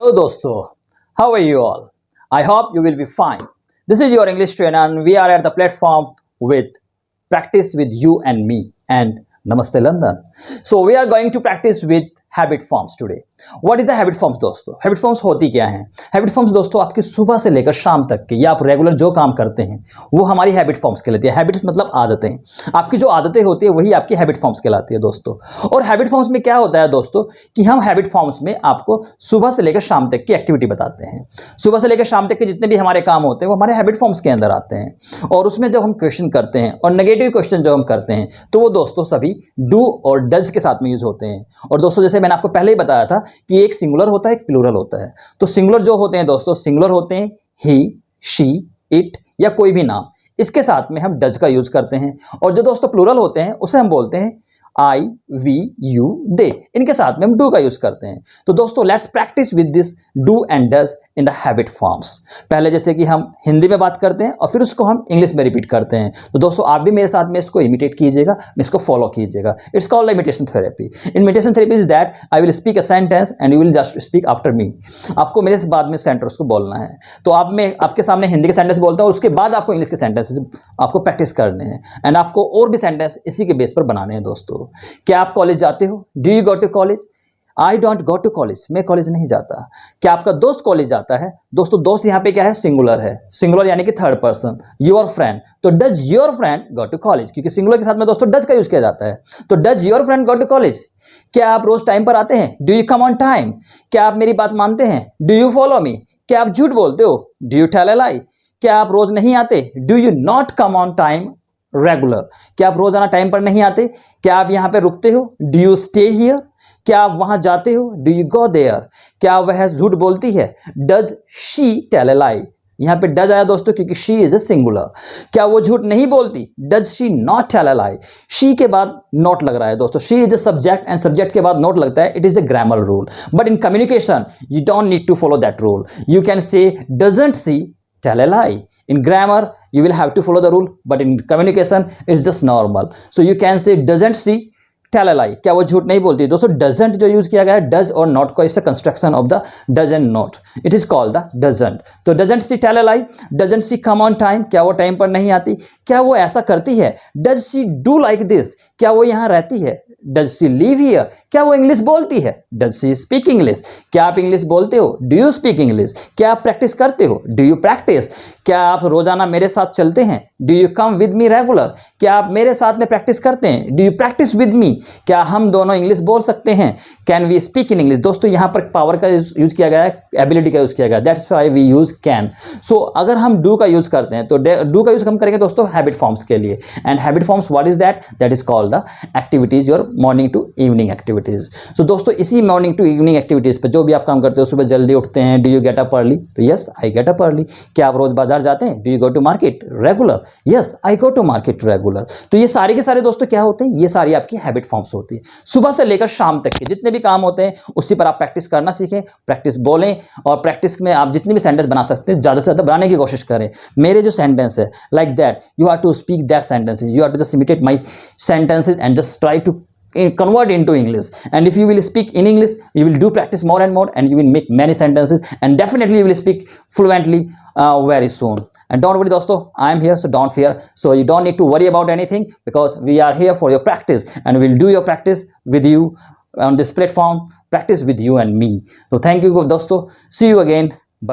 Hello dosto, how are you all? I hope you will be fine. This is your English trainer and we are at the platform with practice with you and me and Namaste London. So we are going to practice with habit forms today. What is the habit forms दोस्तों? Habit forms होती क्या हैं? Habit forms दोस्तों आपकी सुबह से लेकर शाम तक के या आप रेगुलर जो काम करते हैं वो हमारी हैबिट फॉर्म्स कहलाती है। हैबिट्स मतलब आदतें। आपकी जो आदतें होती है वही आपकी हैबिट फॉर्म्स कहलाती है दोस्तों। और हैबिट फॉर्म्स में क्या होता है दोस्तों कि हम हैबिट फॉर्म्स में आपको सुबह से लेकर शाम तक की एक्टिविटी बताते हैं। सुबह से लेकर शाम तक के जितने भी हमारे काम होते हैं वो हमारे हैबिट फॉर्म्स के अंदर आते हैं। और उसमें जब हम क्वेश्चन करते हैं और नेगेटिव क्वेश्चन जब हम करते हैं तो वो दोस्तों सभी डू और डज के साथ में यूज होते हैं। और दोस्तों जैसे मैंने आपको पहले ही बताया था कि एक सिंगुलर होता है एक प्लूरल होता है। तो सिंगुलर जो होते हैं दोस्तों सिंगुलर होते हैं ही, शी, इट या कोई भी नाम, इसके साथ में हम डज का यूज करते हैं। और जो दोस्तों प्लूरल होते हैं उसे हम बोलते हैं आई, वी, यू, दे, इनके साथ में हम डू का यूज करते हैं। तो दोस्तों let's practice with this do and does in the habit forms. पहले जैसे कि हम हिंदी में बात करते हैं और फिर उसको हम इंग्लिश में रिपीट करते हैं। तो दोस्तों आप भी मेरे साथ में इसको इमिटेट कीजिएगा, इसको फॉलो कीजिएगा। It's called imitation therapy. Imitation therapy is that I will speak a sentence and you will just speak after me. आपको मेरे से बाद में सेंटेंस को बोलना है। तो आप मैं आपके सामने हिंदी के सेंटेंस बोलता हूँ और उसके बाद आपको इंग्लिश के सेंटेंसेस आपको प्रैक्टिस करने हैं एंड आपको और भी सेंटेंस इसी के बेस पर बनाने हैं दोस्तों। क्या आप कॉलेज जाते हो? Do you go to college? I don't go to college, मैं कॉलेज नहीं जाता। क्या आपका दोस्त कॉलेज जाता है? दोस्तों दोस्त यहाँ पे क्या है? सिंगुलर है। सिंगुलर यानी कि थर्ड पर्सन। योर फ्रेंड, तो does your friend go to college? क्योंकि सिंगुलर के साथ में दोस्तों डज का यूज किया जाता है। तो does your friend go to college? क्या आप रोज टाइम पर आते हैं? Do you come on time? क्या आप मेरी बात मानते हैं? Do you follow me? क्या आप झूठ बोलते हो? Do you tell a lie? क्या आप रोज नहीं आते? Do you not come on time regular? क्या आप रोजाना टाइम पर नहीं आते? क्या आप यहां पे रुकते हो? Do you stay here? क्या आप वहां जाते हो? Do you go there? क्या वह झूठ बोलती है? Does she tell a lie? यहां पे डज आया दोस्तों क्योंकि शी इज अ सिंगुलर। क्या वो झूठ नहीं बोलती? Does she not tell a lie? She के बाद नॉट लग रहा है दोस्तों। She is a subject and subject के बाद नॉट लगता है। It is a grammar rule, but in communication you don't need to follow that rule. You can say doesn't she tell a lie. In grammar you will have to follow the rule, but in communication it's just normal. So you can say doesn't she tell a lie? क्या वो झूठ नहीं बोलती? दोस्तों doesn't जो use किया गया है does और not को, इससे construction of the does and not, it is called the doesn't. तो doesn't she tell a lie? doesn't she come on time? क्या वो टाइम पर नहीं आती? क्या वो ऐसा करती है? does she do like this? क्या वो यहाँ रहती है? Does she live here? क्या वो इंग्लिश बोलती है? Does she speak English? क्या आप इंग्लिश बोलते हो? Do you speak English? क्या आप प्रैक्टिस करते हो? Do you practice? क्या आप रोजाना मेरे साथ चलते हैं? Do you come with me regular? क्या आप मेरे साथ में प्रैक्टिस करते हैं? Do you practice with me? क्या हम दोनों इंग्लिश बोल सकते हैं? Can we speak in English? दोस्तों यहाँ पर पावर का यूज किया गया है, एबिलिटी का यूज किया गया है। That's why we use can. So अगर हम do का यूज करते हैं तो do का यूज हम करेंगे दोस्तों हैबिट फॉर्म्स के लिए। And habit forms what is that? That is called the activities, your morning to evening activities. तो दोस्तों इसी मॉर्निंग टू इवनिंग एक्टिविटीज पे जो भी आप काम करते हो, सुबह जल्दी उठते हैं, do you get up early? तो yes I get up early. क्या आप रोज बाजार जाते हैं? Do you go to market regular? Yes I go to market regular. तो ये सारे के सारे दोस्तों क्या होते हैं? ये सारी आपकी हैबिट फॉर्म्स होती है। सुबह से लेकर शाम तक के जितने भी काम होते हैं उसी पर आप प्रैक्टिस करना सीखें, प्रैक्टिस बोलें और प्रैक्टिस में आप जितनी भी सेंटेंस बना सकते हैं ज्यादा से ज्यादा बनाने की कोशिश करें। मेरे जो सेंटेंस है like that you have to speak that sentences, you have to just imitate my sentences and just try to convert into English. And if you will speak in English you will do practice more and more and you will make many sentences and definitely you will speak fluently very soon. And don't worry dosto, I am here, so don't fear. So you don't need to worry about anything because we are here for your practice and we'll do your practice with you on this platform, practice with you and me. So thank you dosto, see you again.